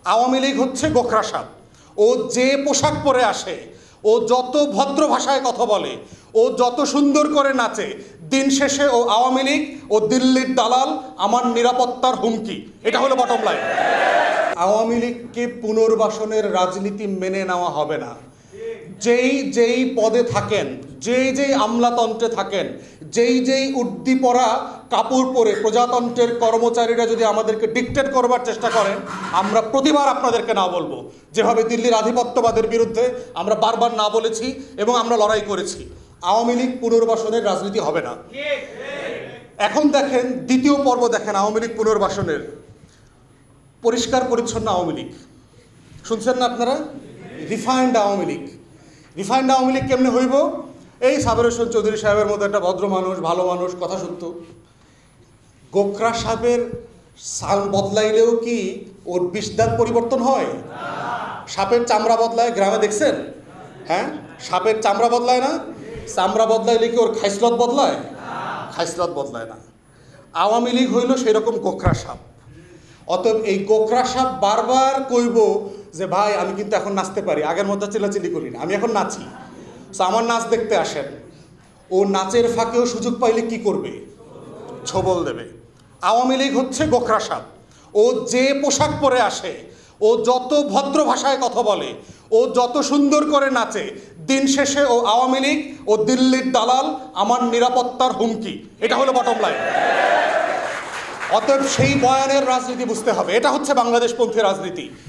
আওয়ামী লীগ হচ্ছে গোখরা সাপ। ও যে পোশাক পরে আসে, ও যত ভদ্র ভাষায় কথা বলে, ও যত সুন্দর করে নাচে, দিন শেষে ও আওয়ামী লীগ ও দিল্লির দালাল, আমার নিরাপত্তার হুমকি। এটা হলো বটম লাইন। আওয়ামী লীগকে পুনর্বাসনের রাজনীতি মেনে নেওয়া হবে না। যেই পদে থাকেন, যেই আমলাতন্ত্রে থাকেন, যেই উর্দি পরা কাপড় পরে প্রজাতন্ত্রের কর্মচারীরা যদি আমাদেরকে ডিকটেট করবার চেষ্টা করেন, আমরা প্রতিবার আপনাদেরকে না বলবো। যেভাবে দিল্লির আধিপত্যবাদের বিরুদ্ধে আমরা বারবার না বলেছি এবং আমরা লড়াই করেছি। আওয়ামী লীগ পুনর্বাসনের রাজনীতি হবে না। এখন দেখেন দ্বিতীয় পর্ব, দেখেন আওয়ামী লীগ পুনর্বাসনের। পরিষ্কার পরিচ্ছন্ন আওয়ামী লীগ শুনছেন না আপনারা? রিফাইন্ড আওয়ামী লীগ। রিফাইন্ড আওয়ামী লীগ কেমনে হইব? এই সাবের হোসেন চৌধুরী সাহেবের মতো একটা ভদ্র মানুষ, ভালো মানুষ, কথা সত্য। গোখরা সাহেবের সাল বদলাইলেও কি ওর বিষদাঁত পরিবর্তন হয়? সাপের চামড়া বদলায়, গ্রামে দেখছেন? হ্যাঁ, সাপের চামড়া বদলায় না? চামড়া বদলাইলে কি ওর খাইসলত বদলায়? খাইসলত বদলায় না। আওয়ামী লীগ হইল সেই রকম গোখরা সাপ। অতএব এই গোখরা সাপ বারবার কইব যে ভাই আমি কিন্তু এখন নাচতে পারি, আগের মতো চিল্লাচিল্লি করি না, আমি এখন নাচি, সো আমার নাচ দেখতে আসেন। ও নাচের ফাঁকেও সুযোগ পাইলে কি করবে? ছবল দেবে। আওয়ামী লীগ হচ্ছে গোখরা সাপ। ও যে পোশাক পরে আসে, ও যত ভদ্র ভাষায় কথা বলে, ও যত সুন্দর করে নাচে, দিন শেষে ও আওয়ামী লীগ ও দিল্লির দালাল, আমার নিরাপত্তার হুমকি। এটা হলো বটম লাইন। অতএব সেই বয়ানের রাজনীতি বুঝতে হবে। এটা হচ্ছে বাংলাদেশপন্থী রাজনীতি।